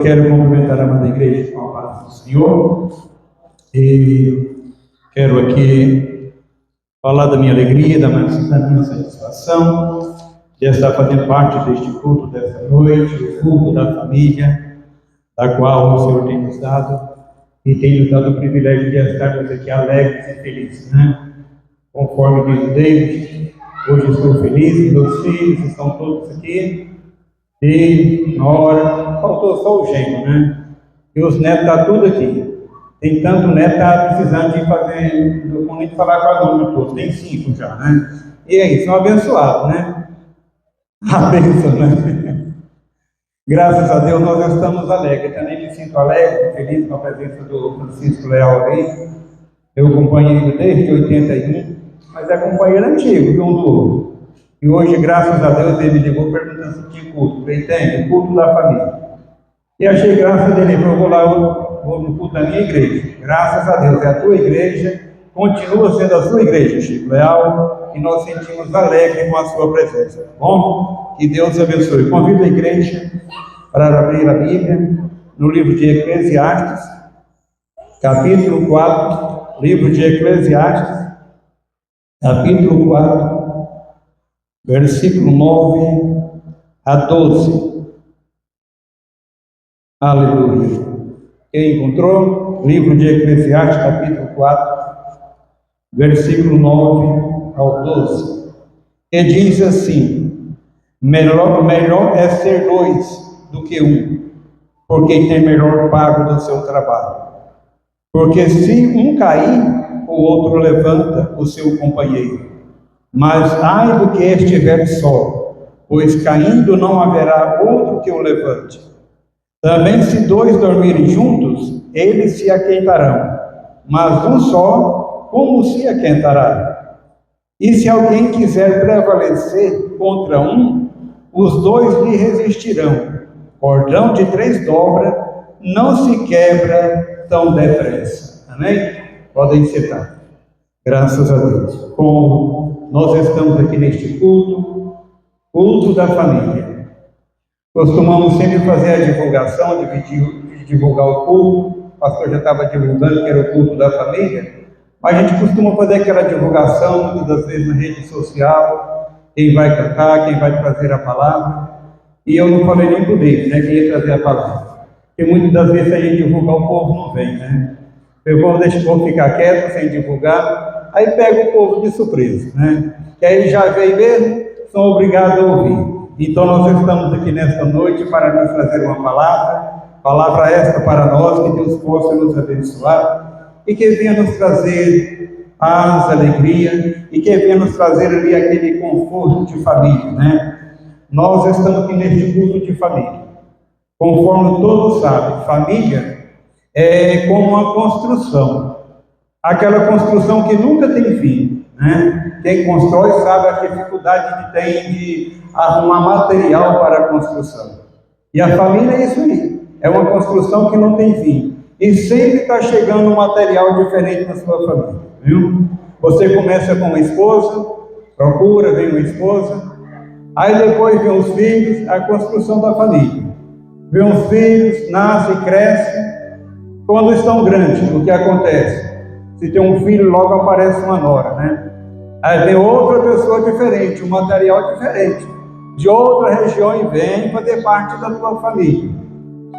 Quero cumprimentar a amada igreja com a paz do Senhor e quero aqui falar da minha alegria, da minha satisfação de estar fazendo parte deste culto desta noite, o culto da família, da qual o Senhor tem nos dado e tem nos dado o privilégio de estarmos aqui alegres e felizes, né? Conforme diz o David, hoje estou feliz, meus filhos estão todos aqui. E na hora, faltou só o genro, né? E os netos estão tudo aqui. Tem tanto neto que está precisando de fazer, não nem falar com a nome todo, tem 5 já, né? E aí, são abençoados, né? Abençoado, né? Graças a Deus nós estamos alegres. Eu também me sinto alegre, feliz com a presença do Francisco Leal aí. Eu acompanhei ele desde 81, mas é companheiro antigo de um do outro. E hoje, graças a Deus, ele me ligou perguntando se tinha culto. Falei, tem, o culto da família. E achei graça dele, eu vou lá, eu vou no culto da minha igreja. Graças a Deus, é a tua igreja, continua sendo a sua igreja, Chico Leal, e nós sentimos alegre com a sua presença. Bom, que Deus abençoe. Convido a igreja para abrir a Bíblia no livro de Eclesiastes, capítulo 4, livro de Eclesiastes, capítulo 4, versículo 9 a 12. Aleluia. Quem encontrou? Livro de Eclesiastes, capítulo 4, versículo 9 ao 12. E diz assim: melhor é ser 2 do que 1, porque tem melhor pago do seu trabalho. Porque se um cair, o outro levanta o seu companheiro. Mas ai do que estiver só, pois caindo não haverá outro que o levante. Também se 2 dormirem juntos, eles se aquentarão, mas um só, como se aquentará? E se alguém quiser prevalecer contra um, os 2 lhe resistirão. Cordão de 3 dobras não se quebra tão depressa. Amém? Podem sentar. Graças a Deus. Como nós estamos aqui neste culto da família. Costumamos sempre fazer a divulgação, de divulgar o culto. O pastor já estava divulgando que era o culto da família. Mas a gente costuma fazer aquela divulgação, muitas das vezes na rede social. Quem vai cantar, quem vai trazer a palavra. E eu não falei nem por Deus, né? Quem ia trazer a palavra. Porque muitas das vezes a gente divulgar, o povo não vem, né? O povo deixa o povo ficar quieto, sem divulgar. Aí pega o povo de surpresa, né? Que aí já veio mesmo, são obrigados a ouvir. Então nós estamos aqui nesta noite para nos trazer uma palavra esta para nós, que Deus possa nos abençoar e que venha nos trazer paz, alegria e que venha nos trazer ali aquele conforto de família, né? Nós estamos aqui neste culto de família. Conforme todos sabem, família é como uma construção. Aquela construção que nunca tem fim, né? Quem constrói sabe a dificuldade que tem de arrumar material para a construção. E a família é isso aí. É uma construção que não tem fim. E sempre está chegando um material diferente na sua família, viu? Você começa com uma esposa, procura, vem uma esposa. Aí depois vem os filhos, a construção da família. Vem os filhos, nascem, crescem. Quando estão grandes, o que acontece? Se tem um filho, logo aparece uma nora, né? Aí vem outra pessoa diferente, um material diferente, de outra região e vem fazer parte da tua família.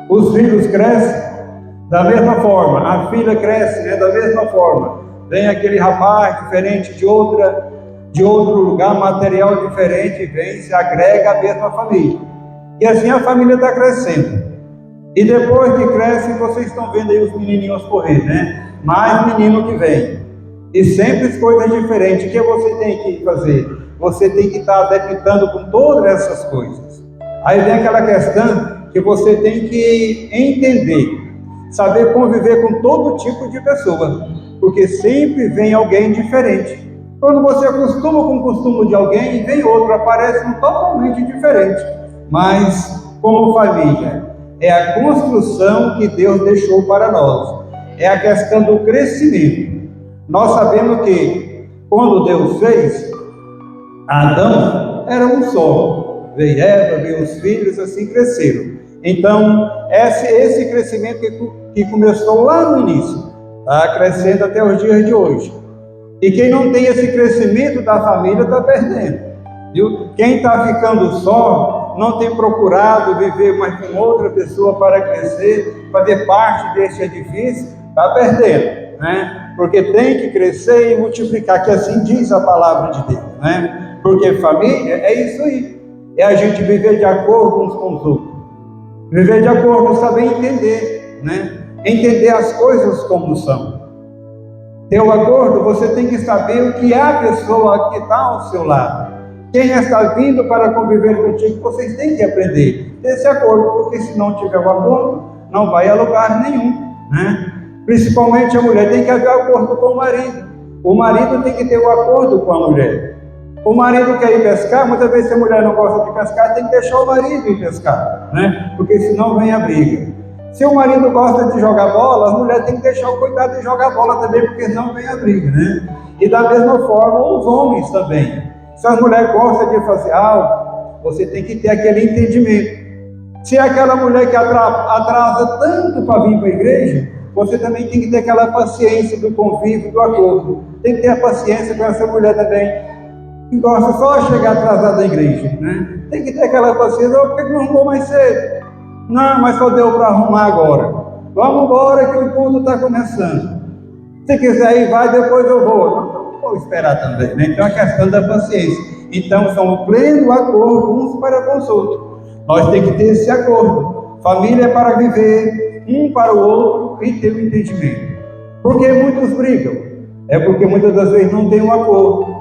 Os filhos crescem da mesma forma, a filha cresce, né, da mesma forma. Vem aquele rapaz diferente de outro lugar, material diferente, vem, se agrega à mesma família. E assim a família está crescendo. E depois que cresce, vocês estão vendo aí os menininhos correr, né? Mais menino que vem. E sempre coisas diferentes. O que você tem que fazer? Você tem que estar adaptando com todas essas coisas. Aí vem aquela questão que você tem que entender, saber conviver com todo tipo de pessoa, porque sempre vem alguém diferente. Quando você acostuma com o costume de alguém, vem outro, aparece um totalmente diferente. Mas, como família, é a construção que Deus deixou para nós. É a questão do crescimento. Nós sabemos que, quando Deus fez, Adão era um só. Veio Eva, veio os filhos, assim cresceram. Então, esse crescimento que começou lá no início, está crescendo até os dias de hoje. E quem não tem esse crescimento da família está perdendo, viu? Quem está ficando só, não tem procurado viver mais com outra pessoa para crescer, fazer parte desse edifício, está perdendo, né? Porque tem que crescer e multiplicar, que assim diz a palavra de Deus, né? Porque família é isso aí, é a gente viver de acordo uns com os outros, viver de acordo, saber entender, né? Entender as coisas como são. Ter um acordo, você tem que saber o que é a pessoa que está ao seu lado. Quem está vindo para conviver contigo, vocês têm que aprender esse acordo, porque se não tiver um acordo, não vai a lugar nenhum, né? Principalmente a mulher tem que haver acordo com o marido. O marido tem que ter um acordo com a mulher. O marido quer ir pescar, muitas vezes se a mulher não gosta de pescar, tem que deixar o marido ir pescar, né? Porque senão vem a briga. Se o marido gosta de jogar bola, a mulher tem que deixar o cuidado de jogar bola também, porque senão vem a briga, né? E da mesma forma, os homens também. Se a mulher gosta de fazer algo, você tem que ter aquele entendimento. Se é aquela mulher que atrasa tanto para vir para a igreja, você também tem que ter aquela paciência do convívio, do acordo. Tem que ter a paciência com essa mulher também, que gosta só de chegar atrasada da igreja, né? Tem que ter aquela paciência. Por que não arrumou mais cedo? Não, mas só deu para arrumar agora. Vamos embora que o culto está começando. Se quiser ir, vai, depois eu vou. Não vou esperar também, né? Então é questão da paciência. Então são pleno acordo uns para com os outros. Nós temos que ter esse acordo. Família é para viver um para o outro e ter um entendimento. Por que muitos brigam? É porque muitas das vezes não tem um acordo.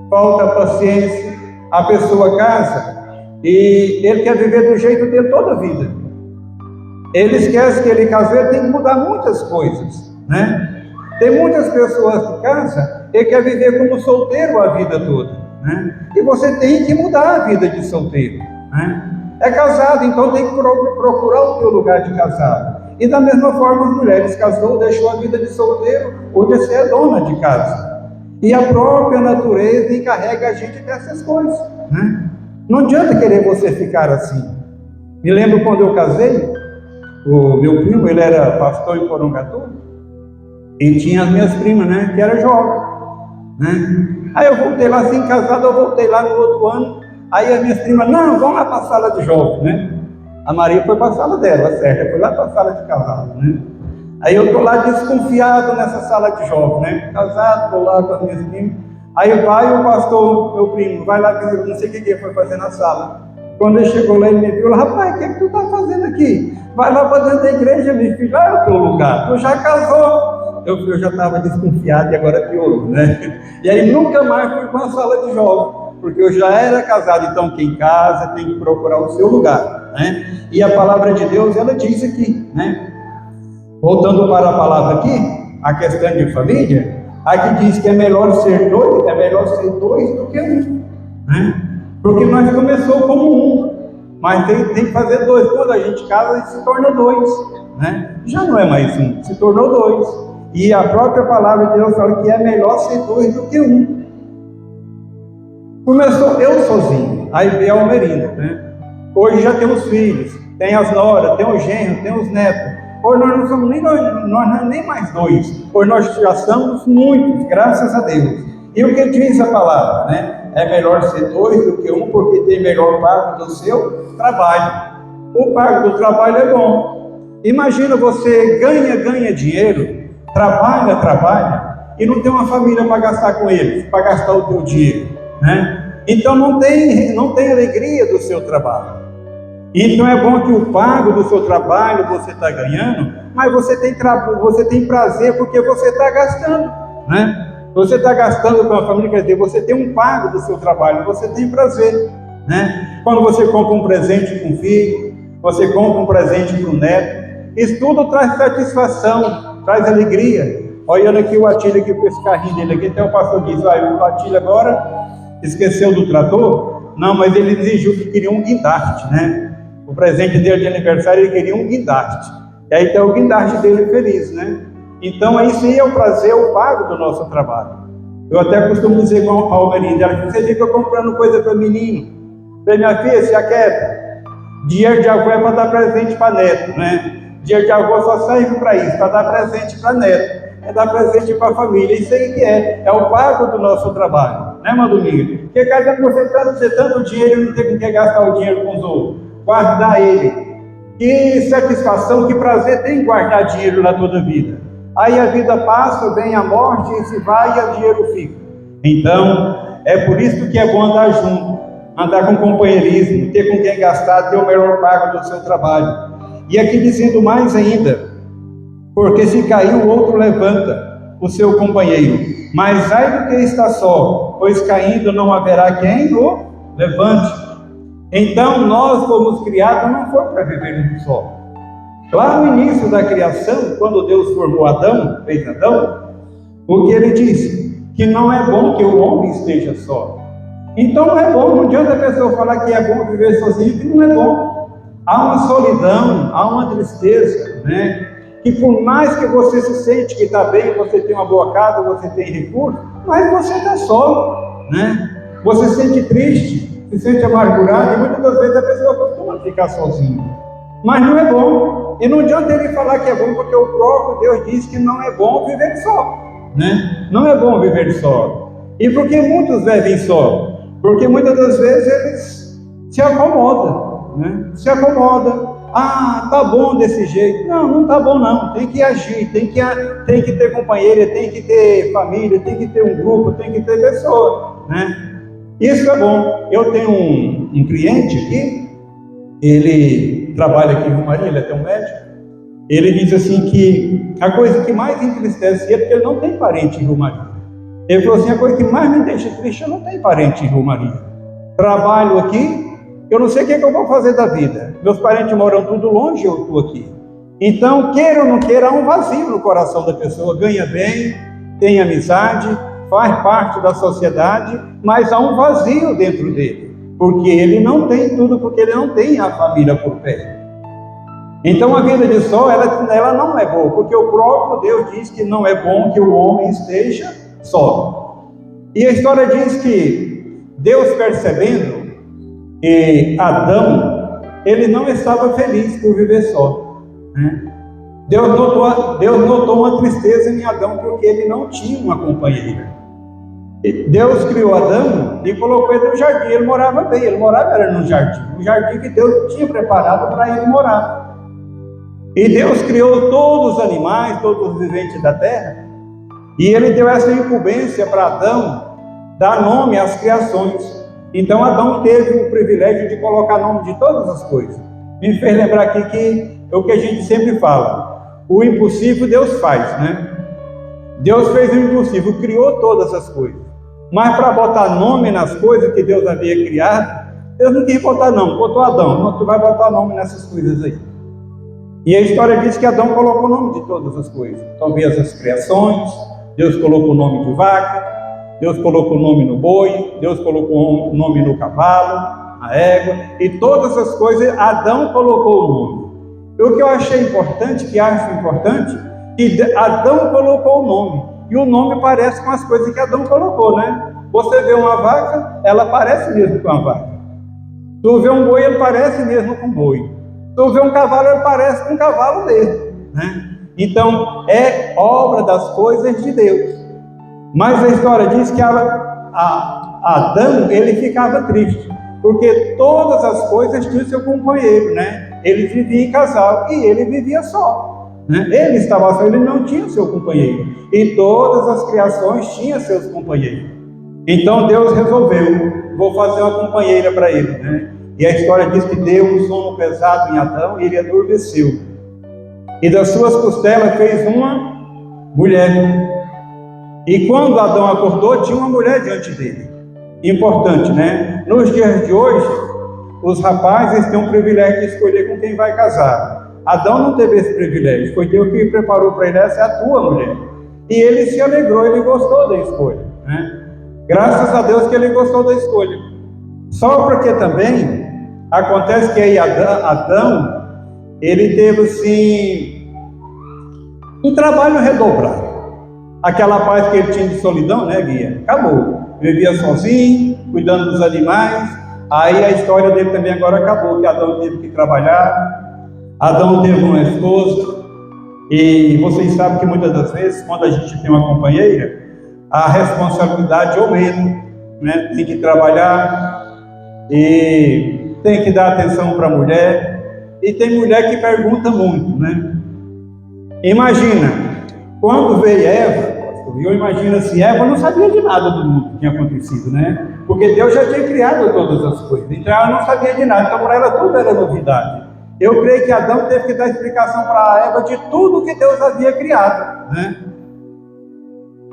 Falta paciência. A pessoa casa e ele quer viver do jeito dele toda a vida. Ele esquece que ele casou, ele tem que mudar muitas coisas, né? Tem muitas pessoas que casam e quer viver como solteiro a vida toda, né? E você tem que mudar a vida de solteiro, né? É casado, então tem que procurar o teu lugar de casado. E da mesma forma, as mulheres casou, deixou a vida de solteiro, hoje você é dona de casa. E a própria natureza encarrega a gente dessas coisas, né? Não adianta querer você ficar assim. Me lembro quando eu casei, o meu primo, ele era pastor em Porongatu, e tinha as minhas primas, né, que era jovem, né? Aí eu voltei lá assim, casado, eu voltei lá no outro ano, aí as minhas primas, não, vamos lá para a sala de jovem, né? A Maria foi para a sala dela, certo? Foi lá para a sala de casado, né? Aí eu estou lá desconfiado nessa sala de jovem, né? Casado, estou lá com as minhas primas. Aí vai o pastor, meu primo, vai lá, não sei o que ele foi fazer na sala. Quando ele chegou lá, ele me viu, rapaz, o que tu está fazendo aqui? Vai lá para dentro da igreja, meu filho, lá é o teu lugar, tu já casou. Eu já estava desconfiado e agora piorou, né? E aí nunca mais fui para a sala de jovem, porque eu já era casado, então quem casa tem que procurar o seu lugar, né? E a palavra de Deus, ela diz aqui, né? Voltando para a palavra aqui, a questão de família, aqui diz que é melhor ser dois do que um, né? Porque nós começou como um, mas tem que fazer dois. Quando a gente casa, se torna dois, né? Já não é mais um, se tornou dois. E a própria palavra de Deus fala que é melhor ser dois do que um. Começou eu sozinho, aí veio a Almerinda, né? Hoje já temos filhos, tem as noras, tem os genros, tem os netos. Hoje nós não somos nem mais dois. Hoje nós já somos muitos, graças a Deus. E o que diz a palavra, né? É melhor ser dois do que um, porque tem melhor pago do seu trabalho. O pago do trabalho é bom. Imagina você ganha dinheiro, trabalha, e não tem uma família para gastar com eles, para gastar o teu dinheiro, né? Então não tem alegria do seu trabalho. Então é bom que o pago do seu trabalho você está ganhando, mas você tem prazer porque você está gastando, né? Você está gastando com a família, quer dizer, você tem um pago do seu trabalho, você tem prazer, né? Quando você compra um presente para um filho, você compra um presente para o neto, isso tudo traz satisfação, traz alegria. Olhando aqui o Atílio aqui com esse carrinho dele aqui, até o pastor diz, o Atílio agora esqueceu do trator? Não, mas ele exigiu que queria um guindaste, né? O presente dele de aniversário, ele queria um guindaste. E aí tem o guindaste dele feliz, né? Então, isso aí é o prazer, o pago do nosso trabalho. Eu até costumo dizer com a Almerinda, ela você fica comprando coisa para menino. Falei, minha filha, se aquieta. Dinheiro de avô é para dar presente para neto, né? Dinheiro de avô só serve para isso, para dar presente para neto. É dar presente para a família. Isso aí que é o pago do nosso trabalho, né, Madominha? Porque cada vez você ter tanto dinheiro e não ter com que gastar o dinheiro com os outros, guardar ele. Que satisfação, que prazer tem em guardar dinheiro lá toda a vida. Aí a vida passa, vem a morte, e se vai e o dinheiro fica. Então, é por isso que é bom andar junto, andar com companheirismo, ter com quem gastar, ter o melhor pago do seu trabalho. E aqui dizendo mais ainda, porque se cair o outro levanta o seu companheiro, mas ai do que está só, pois caindo não haverá quem o levante. Então nós fomos criados não foi para viver um só. Lá no início da criação, quando Deus formou Adão, fez Adão, o que ele disse? Que não é bom que o homem esteja só. Então não é bom, não adianta a pessoa falar que é bom viver sozinho, que não é bom. Há uma solidão, há uma tristeza, né? Que por mais que você se sente que está bem, você tem uma boa casa, você tem recursos, mas você está só, né? Você se sente triste, se sente amargurado, e muitas das vezes a pessoa costuma ficar sozinha. Mas não é bom. E não adianta ele falar que é bom, porque o próprio Deus diz que não é bom viver só, né? Não é bom viver só. E por que muitos vivem só? Porque muitas das vezes eles se acomodam, né? Se acomodam. Ah, tá bom desse jeito. Não, não tá bom não. Tem que agir, tem que ter companheira, tem que ter família, tem que ter um grupo, tem que ter pessoa, né? Isso é bom. Eu tenho um cliente aqui, ele trabalha aqui em Romaria, ele é até um médico. Ele diz assim que a coisa que mais entristece ele é porque ele não tem parente em Romaria. Ele falou assim, a coisa que mais me deixa triste, eu não tenho parente em Romaria. Trabalho aqui, eu não sei o que eu vou fazer da vida. Meus parentes moram tudo longe, eu estou aqui. Então, queira ou não queira, há um vazio no coração da pessoa. Ganha bem, tem amizade, faz parte da sociedade, mas há um vazio dentro dele. Porque ele não tem tudo, porque ele não tem a família por perto. Então, a vida de só, ela não é boa, porque o próprio Deus diz que não é bom que o homem esteja só. E a história diz que Deus, percebendo que Adão, ele não estava feliz por viver só, né? Deus notou uma tristeza em Adão, porque ele não tinha uma companheira. Deus criou Adão e colocou ele no jardim. Ele morava bem, ele morava no jardim, o jardim que Deus tinha preparado para ele morar. E Deus criou todos os animais, todos os viventes da terra, e ele deu essa incumbência para Adão dar nome às criações. Então Adão teve o privilégio de colocar nome de todas as coisas. Me fez lembrar aqui que é o que a gente sempre fala: o impossível Deus faz, né? Deus fez o impossível, criou todas as coisas. Mas para botar nome nas coisas que Deus havia criado, Deus não quis botar nome, botou Adão. Não, tu vai botar nome nessas coisas aí. E a história diz que Adão colocou o nome de todas as coisas. Talvez as criações, Deus colocou o nome de vaca, Deus colocou o nome no boi, Deus colocou o nome no cavalo, na égua, e todas as coisas Adão colocou o nome. E o que eu achei importante, que Adão colocou o nome, e o nome parece com as coisas que Adão colocou, né? Você vê uma vaca, ela parece mesmo com uma vaca. Tu vê um boi, ele parece mesmo com um boi. Tu vê um cavalo, ele parece com um cavalo mesmo, né? Então, é obra das coisas de Deus. Mas a história diz que Adão, ele ficava triste, porque todas as coisas tinham seu companheiro, né? Ele vivia em casal e ele vivia só, né? Ele estava só, ele não tinha seu companheiro. E todas as criações tinham seus companheiros. Então Deus resolveu, vou fazer uma companheira para ele, né? E a história diz que deu um sono pesado em Adão e ele adormeceu. E das suas costelas fez uma mulher. E quando Adão acordou, tinha uma mulher diante dele. Importante, né? Nos dias de hoje, os rapazes têm um privilégio de escolher com quem vai casar. Adão não teve esse privilégio, foi Deus que preparou para ele: essa é a tua mulher. E ele se alegrou, ele gostou da escolha, né? Graças a Deus que ele gostou da escolha. Só porque também acontece que aí Adão, ele teve assim um trabalho redobrado. Aquela paz que ele tinha de solidão, né, Guia? Acabou. Vivia sozinho, cuidando dos animais, Aí a história dele também agora acabou, que Adão teve que trabalhar, Adão teve uma esposa, e vocês sabem que muitas das vezes, quando a gente tem uma companheira, a responsabilidade é o mesmo, né? Tem que trabalhar e tem que dar atenção para a mulher, e tem mulher que pergunta muito, né? Imagina, quando veio Eva, eu imagino assim, Eva não sabia de nada do mundo que tinha acontecido, né? Porque Deus já tinha criado todas as coisas, então ela não sabia de nada, então para ela tudo era novidade. Eu creio que Adão teve que dar explicação para Eva de tudo que Deus havia criado, né?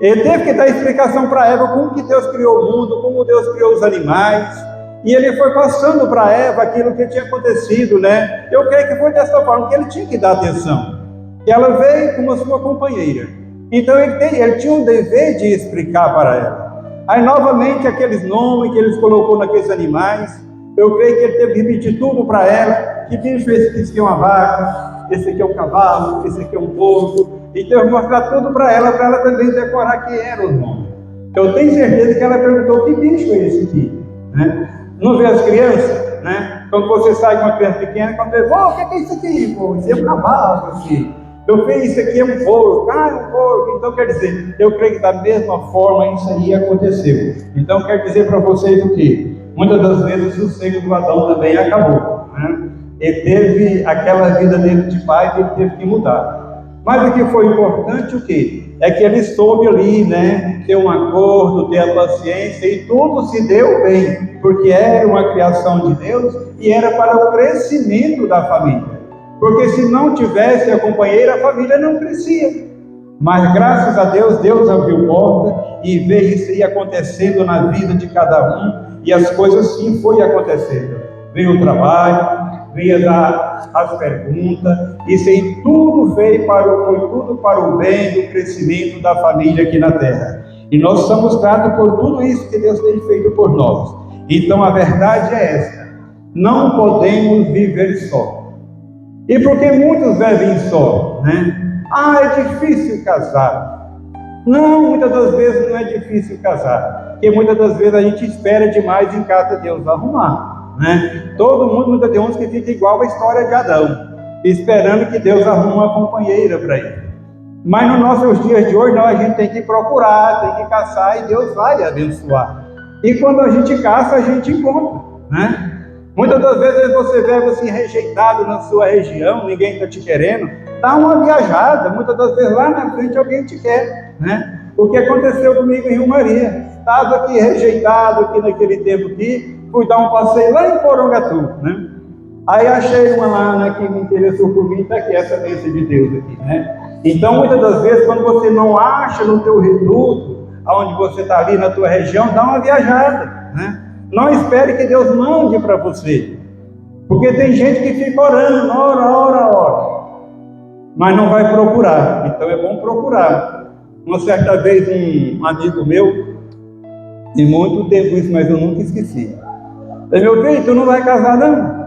Ele teve que dar explicação para Eva como que Deus criou o mundo, como Deus criou os animais, e ele foi passando para Eva aquilo que tinha acontecido, né? Eu creio que foi dessa forma que ele tinha que dar atenção, que ela veio como sua companheira, então ele tinha o dever de explicar para ela. Aí novamente aqueles nomes que eles colocou naqueles animais, eu creio que ele teve que repetir tudo para ela, que bicho esse aqui é uma vaca, esse aqui é um cavalo, esse aqui é um porco, então eu vou mostrar tudo para ela também decorar quem eram os nomes. Eu tenho certeza que ela perguntou, que bicho é esse aqui? Né? Não vê as crianças, né? Quando você sai com uma criança pequena, quando você diz, o que é isso aqui? Pô? Isso é um cavalo, assim. Eu fiz isso aqui, é um porco, é um porco. Então quer dizer, eu creio que da mesma forma isso aí aconteceu. Então quer dizer para vocês o quê? Muitas das vezes o sossego do Adão também acabou, né? Ele teve aquela vida dele de pai, ele teve que mudar. Mas o que foi importante, o quê? É que ele soube ali, né, ter um acordo, ter a paciência, e tudo se deu bem, porque era uma criação de Deus e era para o crescimento da família. Porque se não tivesse a companheira, a família não crescia. Mas graças a Deus, Deus abriu porta e veio isso aí acontecendo na vida de cada um, e as coisas sim foi acontecendo. Veio o trabalho, veio as perguntas, isso aí tudo foi tudo para o bem do crescimento da família aqui na terra. E nós somos gratos por tudo isso que Deus tem feito por nós. Então a verdade é esta: não podemos viver só. E porque muitos vivem só, né? É difícil casar. Não, muitas das vezes não é difícil casar, porque muitas das vezes a gente espera demais em casa de Deus arrumar, né? Todo mundo muitas vezes que fica igual a história de Adão, esperando que Deus arrume uma companheira para ele. Mas nos nossos dias de hoje, não, a gente tem que procurar, tem que caçar e Deus vai abençoar. E quando a gente caça, a gente encontra, né? Muitas das vezes você vê assim rejeitado na sua região, ninguém está te querendo, dá uma viajada, muitas das vezes lá na frente alguém te quer, né? O que aconteceu comigo em Rio Maria, estava aqui rejeitado aqui naquele tempo aqui, fui dar um passeio lá em Porongatu, né? Aí achei uma lá, né, que me interessou por mim, está aqui essa bênção de Deus aqui, né? Então muitas das vezes quando você não acha no teu reduto, aonde você está ali na tua região, dá uma viajada, né? Não espere que Deus mande para você, porque tem gente que fica orando, ora, mas não vai procurar. Então é bom procurar. Uma certa vez um amigo meu, de muito tempo isso, mas eu nunca esqueci, falei, meu filho, tu não vai casar não?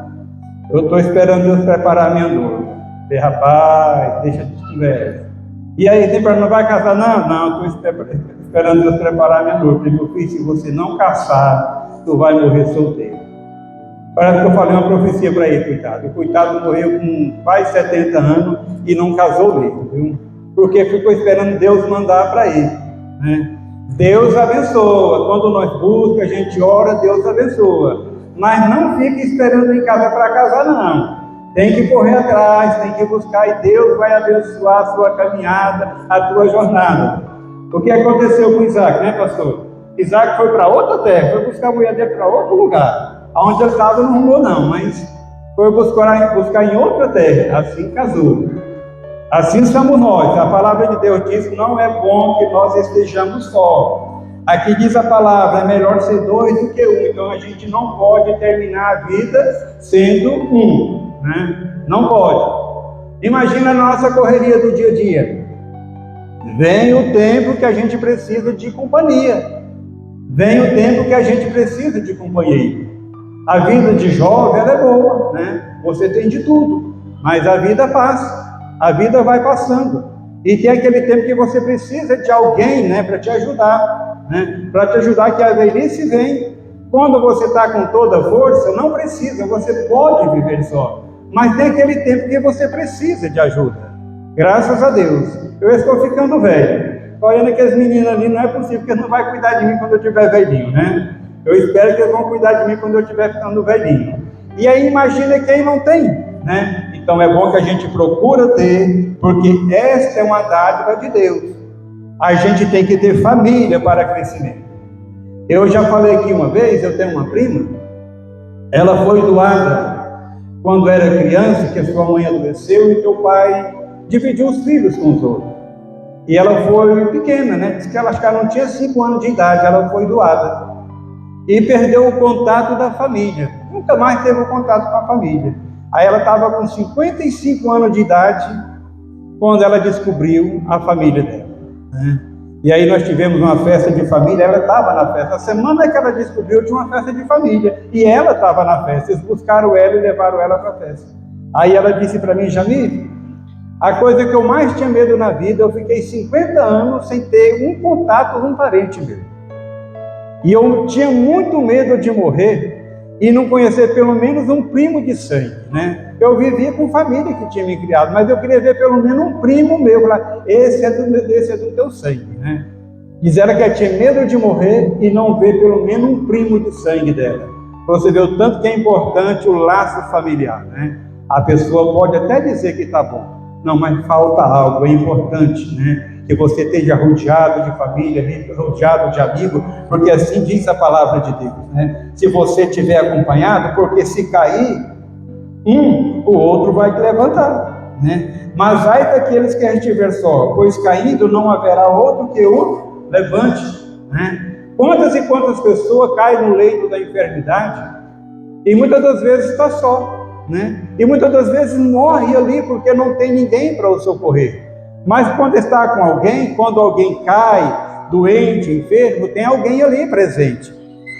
Eu estou esperando Deus preparar a minha noiva. Falei, rapaz, deixa de conversa. E aí, não vai casar não? Não, eu estou esperando Deus preparar a minha noiva. Falei, meu filho, se você não casar, tu vai morrer solteiro. Parece que eu falei uma profecia para ele, coitado. O coitado morreu com quase 70 anos e não casou mesmo, viu? Porque ficou esperando Deus mandar para ele, né? Deus abençoa. Quando nós buscamos, a gente ora, Deus abençoa. Mas não fique esperando em casa para casar, não. Tem que correr atrás, tem que buscar e Deus vai abençoar a sua caminhada, a tua jornada. O que aconteceu com Isaac, né, pastor? Isaac foi para outra terra, foi buscar a mulher dele para outro lugar. Onde ele estava não arrumou não, mas foi buscar em outra terra, assim casou. Assim somos nós. A palavra de Deus diz que não é bom que nós estejamos só. Aqui diz a palavra, é melhor ser dois do que um. Então a gente não pode terminar a vida sendo um, né? Não pode. Imagina a nossa correria do dia a dia. Vem o tempo que a gente precisa de companhia. Vem o tempo que a gente precisa de companheiro. A vida de jovem, ela é boa, né? Você tem de tudo, mas a vida passa, a vida vai passando. E tem aquele tempo que você precisa de alguém, né, para te ajudar, né? Para te ajudar que a velhice vem. Quando você está com toda a força, não precisa, você pode viver só. Mas tem aquele tempo que você precisa de ajuda. Graças a Deus. Eu estou ficando velho. Olhando que as meninas ali, não é possível que eles não vão cuidar de mim quando eu estiver velhinho, né? Eu espero que eles vão cuidar de mim quando eu estiver ficando velhinho. E aí imagina quem não tem, né? Então é bom que a gente procura ter, porque esta é uma dádiva de Deus. A gente tem que ter família para crescimento. Eu já falei aqui uma vez, eu tenho uma prima, ela foi doada quando era criança, que a sua mãe adoeceu e teu pai dividiu os filhos com os outros. E ela foi pequena, né? Diz que ela, acho que ela não tinha 5 anos de idade, ela foi doada. E perdeu o contato da família. Nunca mais teve o contato com a família. Aí ela estava com 55 anos de idade, quando ela descobriu a família dela, né? E aí nós tivemos uma festa de família, ela estava na festa. A semana que ela descobriu, tinha uma festa de família. E ela estava na festa. Eles buscaram ela e levaram ela para a festa. Aí ela disse para mim, Jamil, a coisa que eu mais tinha medo na vida, eu fiquei 50 anos sem ter um contato com um parente meu. E eu tinha muito medo de morrer e não conhecer pelo menos um primo de sangue, né? Eu vivia com família que tinha me criado, mas eu queria ver pelo menos um primo meu lá. Esse é do teu sangue, né? Diz ela que tinha medo de morrer e não ver pelo menos um primo de sangue dela. Você vê o tanto que é importante o laço familiar, né? A pessoa pode até dizer que está bom. Não, mas falta algo, é importante, né? Que você esteja rodeado de família, rodeado de amigos, porque assim diz a palavra de Deus, né? Se você estiver acompanhado, porque se cair, o outro vai te levantar, né? Mas ai daqueles que estiver só, pois caindo não haverá outro que o levante, né? Quantas e quantas pessoas caem no leito da enfermidade e muitas das vezes está só, né? E muitas das vezes morre ali porque não tem ninguém para o socorrer. Mas quando está com alguém, quando alguém cai, doente, enfermo, tem alguém ali presente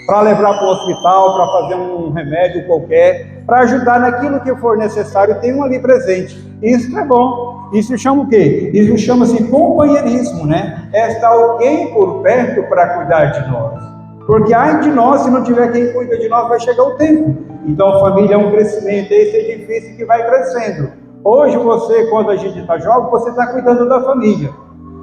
para levar para o hospital, para fazer um remédio qualquer, para ajudar naquilo que for necessário, tem um ali presente. Isso é bom. Isso chama o quê? Isso chama-se companheirismo, né? É estar alguém por perto para cuidar de nós. Porque ai de nós, se não tiver quem cuida de nós, vai chegar o tempo. Então, família é um crescimento, esse edifício que vai crescendo. Hoje você, quando a gente está jovem, você está cuidando da família.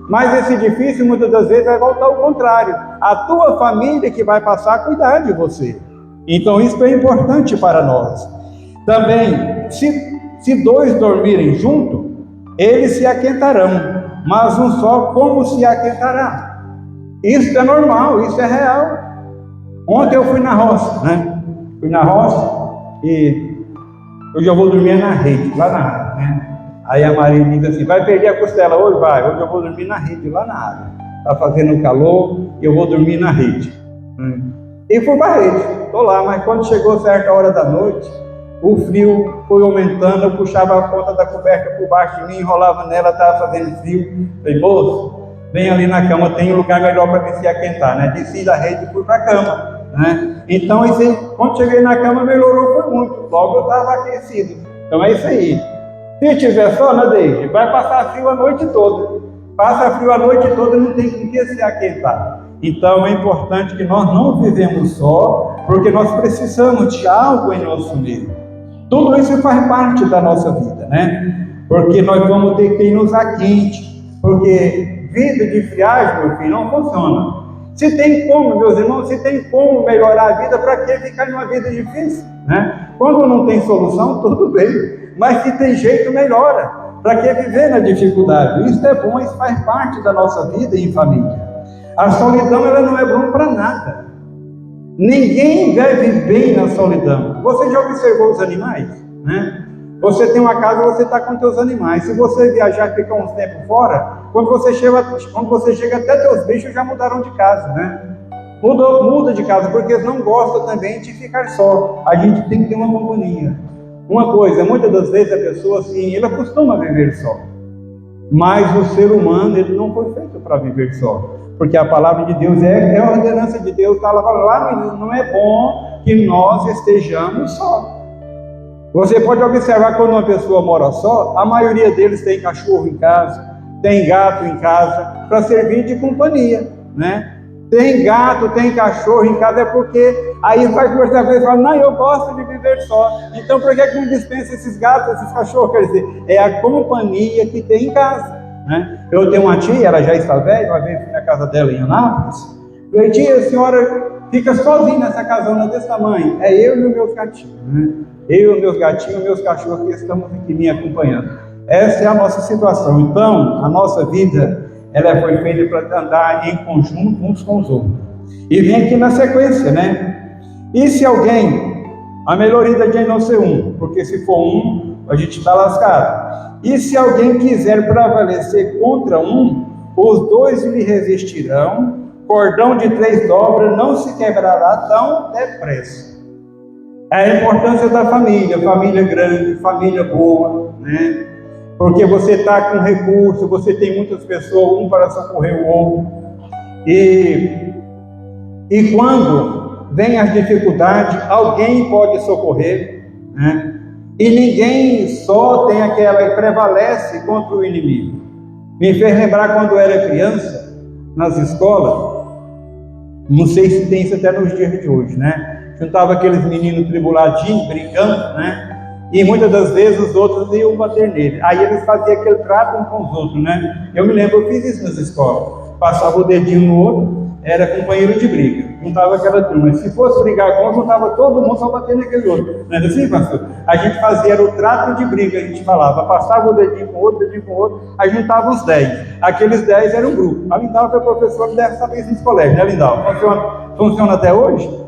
Mas esse edifício, muitas das vezes, vai voltar ao contrário. A tua família que vai passar a cuidar de você. Então, isso é importante para nós. Também, se 2 dormirem juntos, eles se aquentarão. Mas um só, como se aquentará? Isso é normal, isso é real. Ontem eu fui na roça, né? Fui na roça e eu já vou dormir na rede, lá na área, né? Aí a Maria diz assim, vai perder a costela hoje? Vai, hoje eu vou dormir na rede, lá na área. Está fazendo calor e eu vou dormir na rede. E fui para a rede, estou lá, mas quando chegou certa hora da noite, o frio foi aumentando, eu puxava a ponta da coberta por baixo de mim, enrolava nela, estava fazendo frio. Falei, moço, vem ali na cama, tem um lugar melhor para me se aquentar, né? Desci da rede e fui para a cama, né? Então, quando cheguei na cama, melhorou foi muito, logo eu estava aquecido. Então é isso aí. Se tiver só, né, Deide? Vai passar frio a noite toda. Passa frio a noite toda e não tem com que se aquentar. Então é importante que nós não vivemos só, porque nós precisamos de algo em nosso meio. Tudo isso faz parte da nossa vida, né? Porque nós vamos ter quem nos aquente, porque vida de friagem, meu filho, não funciona. Se tem como, meus irmãos, se tem como melhorar a vida, para que ficar numa vida difícil, né? Quando não tem solução, tudo bem, mas se tem jeito, melhora. Para que viver na dificuldade? Isso é bom, isso faz parte da nossa vida em família. A solidão, ela não é bom para nada. Ninguém vive bem na solidão. Você já observou os animais, né? Você tem uma casa, você está com seus animais. Se você viajar e ficar uns tempos fora, quando você chega até teus bichos já mudaram de casa, né? Muda de casa, porque eles não gostam também de ficar só. A gente tem que ter uma companhia. Uma coisa, muitas das vezes a pessoa, assim, ele acostuma a viver só. Mas o ser humano, ele não foi feito para viver só. Porque a palavra de Deus é a ordenança de Deus, está lá, não é bom que nós estejamos só. Você pode observar quando uma pessoa mora só, a maioria deles tem cachorro em casa, tem gato em casa, para servir de companhia, né? tem gato, tem cachorro em casa, é porque aí vai conversar com ele e fala, não, eu gosto de viver só. Então por que não dispensa esses gatos, esses cachorros? Quer dizer, é a companhia que tem em casa, né? Eu tenho uma tia, ela já está velha, uma vez fui na casa dela em Anápolis. Eu falei, tia, a senhora fica sozinha nessa casona desse tamanho? É eu e os meus gatinhos, né? Eu e os meus gatinhos, meus cachorros que estamos aqui me acompanhando. Essa é a nossa situação. Então, a nossa vida, ela foi feita para andar em conjunto uns com os outros. E vem aqui na sequência, né? E se alguém, a melhor ideia de não ser um, porque se for um, a gente está lascado. E se alguém quiser prevalecer contra um, os dois lhe resistirão, cordão de 3 dobras não se quebrará tão depressa. É a importância da família grande, família boa, né? Porque você está com recurso, você tem muitas pessoas, um para socorrer o outro. E quando vem as dificuldades, alguém pode socorrer, né? E ninguém só tem aquela e prevalece contra o inimigo. Me fez lembrar quando eu era criança, nas escolas, não sei se tem isso até nos dias de hoje, né? Juntava aqueles meninos tribuladinhos, brincando, né? E muitas das vezes os outros iam bater nele. Aí eles faziam aquele trato uns com os outros, né? Eu me lembro, eu fiz isso nas escolas. Passava o dedinho no outro, era companheiro de briga. Juntava aquela turma. Se fosse brigar com, juntava todo mundo só bater naquele outro. Não era assim, pastor? A gente fazia, era o trato de briga, a gente falava. Passava o dedinho com o outro, dedinho com o outro, aí juntava uns 10. Aqueles 10 eram um grupo. A Lindal foi professor dessa vez nos colégios, né, Lindal? Funciona até hoje?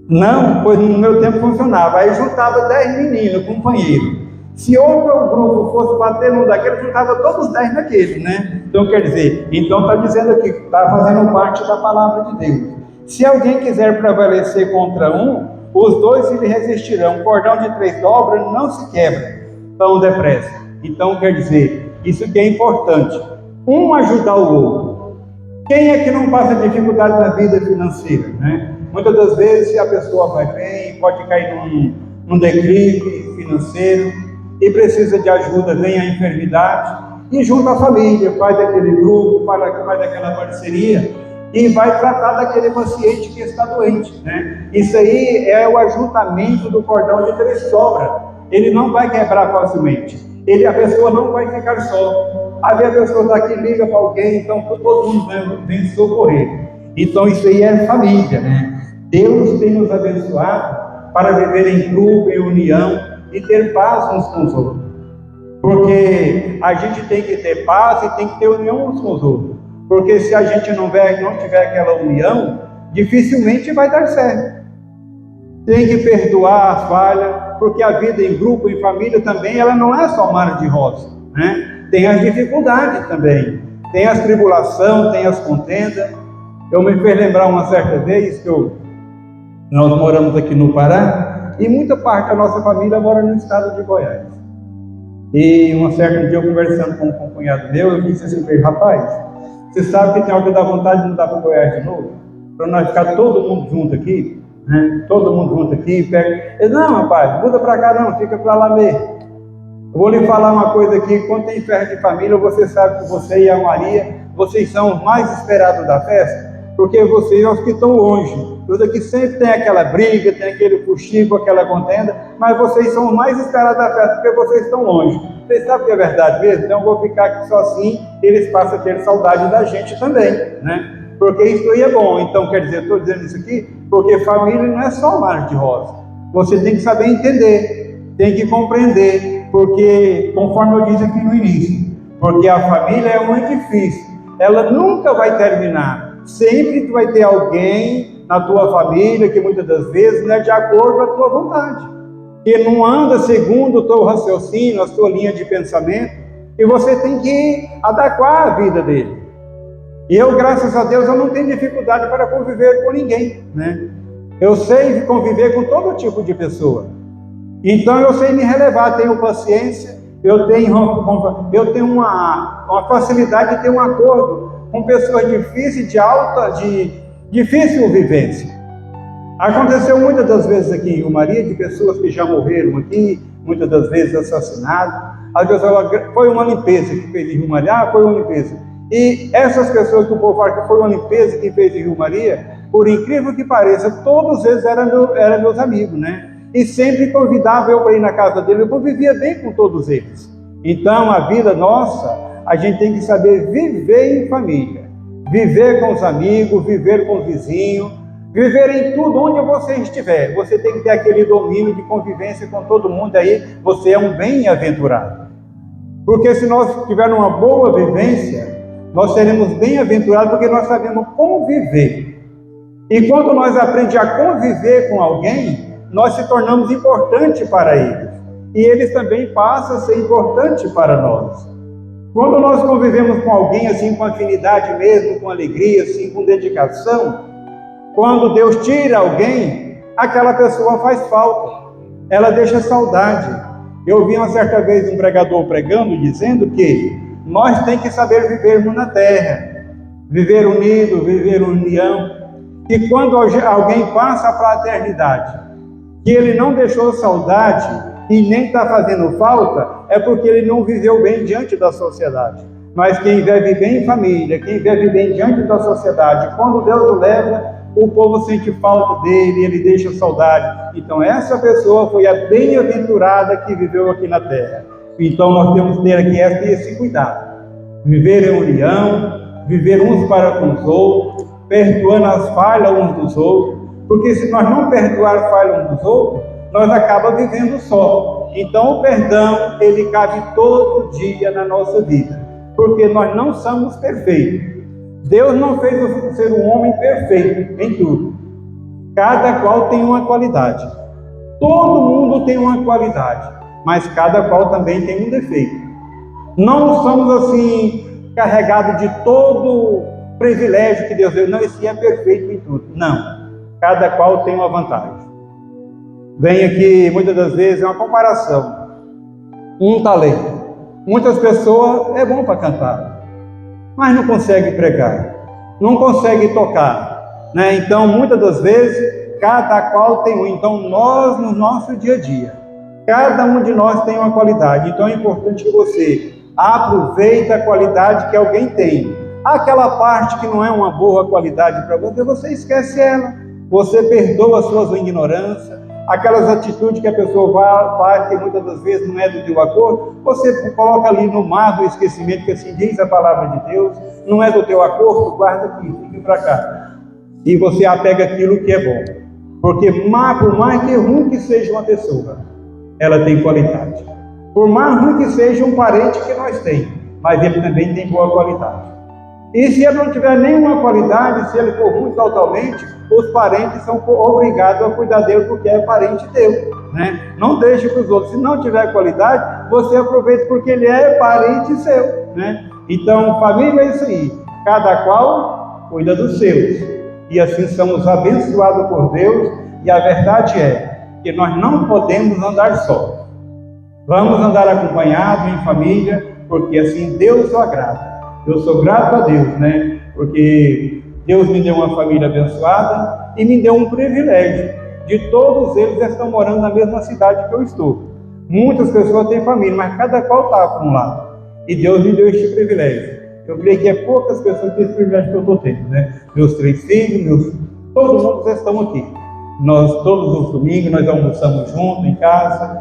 Não, pois no meu tempo funcionava. Aí juntava 10 meninos, companheiros. Se outro grupo fosse bater num daqueles, juntava todos os 10 naquele, né? Então quer dizer, então está dizendo aqui, está fazendo parte da palavra de Deus. Se alguém quiser prevalecer contra um, os dois se lhe resistirão. Um cordão de 3 dobras não se quebra tão depressa. Então quer dizer, isso que é importante. Um ajudar o outro. Quem é que não passa dificuldade na vida financeira, né? Muitas das vezes, se a pessoa vai bem, pode cair num declive financeiro e precisa de ajuda, vem a enfermidade, e junta a família, faz aquele grupo, faz aquela parceria e vai tratar daquele paciente que está doente, né? Isso aí é o ajuntamento do cordão de 3 dobras. Ele não vai quebrar facilmente. A pessoa não vai ficar só. Aí a pessoa daqui liga para alguém, então todo mundo vem socorrer. Então isso aí é família, né? Deus tem nos abençoado para viver em grupo, em união e ter paz uns com os outros. Porque a gente tem que ter paz e tem que ter união uns com os outros. Porque se a gente não tiver aquela união, dificilmente vai dar certo. Tem que perdoar a falha, porque a vida em grupo, em família também, ela não é só mar de rosa, né? Tem as dificuldades também, tem as tribulações, tem as contendas. Eu me fez lembrar uma certa vez que nós moramos aqui no Pará, e muita parte da nossa família mora no estado de Goiás. E um certo dia, eu conversando com um cunhado meu, eu disse assim para ele, rapaz, você sabe que tem hora que dá vontade de mudar para Goiás de novo? Para nós ficar todo mundo junto aqui, né? Todo mundo junto aqui, pega. Ele, não, rapaz, muda para cá não, fica para lá mesmo. Eu vou lhe falar uma coisa aqui, quando tem festa de família, você sabe que você e a Maria, vocês são os mais esperados da festa, porque vocês são os que estão longe. Os aqui sempre tem aquela briga, tem aquele fuxico, aquela contenda, mas vocês são os mais esperados da festa, porque vocês estão longe. Vocês sabem que é verdade mesmo? Então eu vou ficar aqui sozinho, eles passam a ter saudade da gente também, né? Porque isso aí é bom. Então, quer dizer, eu estou dizendo isso aqui, porque família não é só mar de rosa. Você tem que saber entender, tem que compreender, porque, conforme eu disse aqui no início, porque a família é um edifício, ela nunca vai terminar. Sempre tu vai ter alguém na tua família que muitas das vezes não é de acordo com a tua vontade, que não anda segundo o teu raciocínio, a tua linha de pensamento, e você tem que adequar a vida dele. E eu, graças a Deus, eu não tenho dificuldade para conviver com ninguém, né? Eu sei conviver com todo tipo de pessoa. Então eu sei me relevar, tenho paciência, eu tenho uma facilidade de ter um acordo com pessoas difíceis, de difícil vivência. Aconteceu muitas das vezes aqui em Maria, de pessoas que já morreram aqui, muitas das vezes assassinadas. Às vezes foi uma limpeza que fez em Maria, foi uma limpeza. E essas pessoas que o povo fala que foi uma limpeza que fez em Rio Maria, por incrível que pareça, todos eles eram meus amigos, né? E sempre convidava eu para ir na casa dele, eu convivia bem com todos eles. Então, a vida nossa, a gente tem que saber viver em família, viver com os amigos, viver com o vizinho, viver em tudo onde você estiver. Você tem que ter aquele domínio de convivência com todo mundo, aí você é um bem-aventurado. Porque se nós tivermos uma boa vivência, nós seremos bem-aventurados porque nós sabemos conviver. E quando nós aprendemos a conviver com alguém, nós se tornamos importantes para eles. E eles também passam a ser importantes para nós. Quando nós convivemos com alguém assim, com afinidade mesmo, com alegria, assim, com dedicação, quando Deus tira alguém, aquela pessoa faz falta. Ela deixa saudade. Eu vi uma certa vez um pregador pregando, dizendo que nós temos que saber vivermos na terra, viver unido, viver união. E quando alguém passa para a eternidade, que ele não deixou saudade e nem está fazendo falta, é porque ele não viveu bem diante da sociedade. Mas quem vive bem em família, quem vive bem diante da sociedade, quando Deus o leva, o povo sente falta dele, ele deixa saudade. Então essa pessoa foi a bem-aventurada que viveu aqui na terra. Então nós temos que ter aqui esse cuidado. Viver em união, viver uns para com os outros, perdoando as falhas uns dos outros. Porque se nós não perdoar as falhas uns dos outros, nós acabamos vivendo só. Então o perdão, ele cabe todo dia na nossa vida. Porque nós não somos perfeitos. Deus não fez o ser um homem perfeito em tudo. Cada qual tem uma qualidade. Todo mundo tem uma qualidade, mas cada qual também tem um defeito. Não somos assim carregados de todo privilégio que Deus deu. Não, esse é perfeito em tudo. Não. Cada qual tem uma vantagem. Vem aqui, muitas das vezes, é uma comparação. Um talento. Muitas pessoas é bom para cantar, mas não consegue pregar, não consegue tocar, né? Então, muitas das vezes, cada qual tem um. Então, nós, no nosso dia a dia, cada um de nós tem uma qualidade. Então, é importante que você aproveite a qualidade que alguém tem. Aquela parte que não é uma boa qualidade para você, você esquece ela. Você perdoa as suas ignorâncias. Aquelas atitudes que a pessoa faz, que muitas das vezes não é do teu acordo, você coloca ali no mar do esquecimento, que assim diz a palavra de Deus, não é do teu acordo, guarda aqui, fique para cá. E você apega aquilo que é bom. Porque por mais que ruim que seja uma pessoa, ela tem qualidade. Por mais ruim que seja um parente que nós temos, mas ele também tem boa qualidade. E se ele não tiver nenhuma qualidade, se ele for ruim totalmente, os parentes são obrigados a cuidar dele porque é parente dele, né? Não deixe para os outros. Se não tiver qualidade, você aproveita porque ele é parente seu, né? Então, família é isso aí. Cada qual cuida dos seus. E assim somos abençoados por Deus. E a verdade é que nós não podemos andar só. Vamos andar acompanhados em família, porque assim Deus o agrada. Eu sou grato a Deus, né? Porque Deus me deu uma família abençoada e me deu um privilégio. De todos eles estão morando na mesma cidade que eu estou. Muitas pessoas têm família, mas cada qual está para um lado. E Deus me deu este privilégio. Eu creio que é poucas pessoas que têm esse privilégio que eu estou tendo, né? Meus 3 filhos, todos mundo estão aqui. Nós, todos os domingos, nós almoçamos juntos em casa.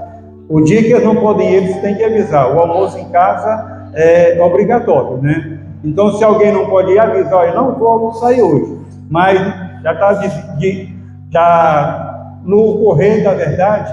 O dia que eles não podem ir, eles têm que avisar. O almoço em casa é obrigatório, né? Então, se alguém não pode ir, avisar, olha, não vou almoçar hoje. Mas já está já no correr da verdade,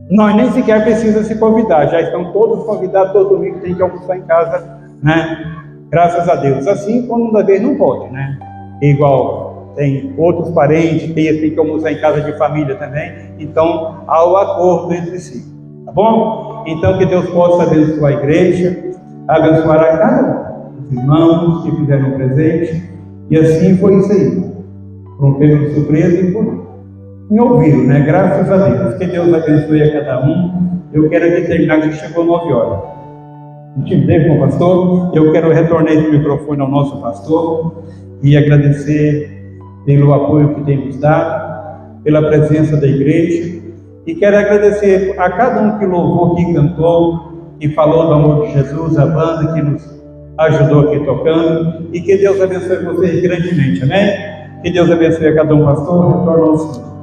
nós nem sequer precisamos se convidar. Já estão todos convidados, todo domingo tem que almoçar em casa, né? Graças a Deus. Assim, quando uma vez não pode, né? Igual tem outros parentes, tem que almoçar em casa de família também. Então, há o acordo entre si. Tá bom? Então, que Deus possa abençoar a igreja, abençoar a cada um, os irmãos que fizeram presente. E assim foi isso aí. Por um período de surpresa e por me ouviram, né? Graças a Deus. Que Deus abençoe a cada um. Eu quero aqui terminar, que chegou 9 horas. Intimidei com o pastor. Eu quero retornar esse microfone ao nosso pastor e agradecer pelo apoio que tem nos dado, pela presença da igreja. E quero agradecer a cada um que louvou, que cantou, que falou do amor de Jesus, a banda que nos ajudou aqui tocando, e que Deus abençoe vocês grandemente, amém? Que Deus abençoe a cada um, pastor, retorno ao Senhor.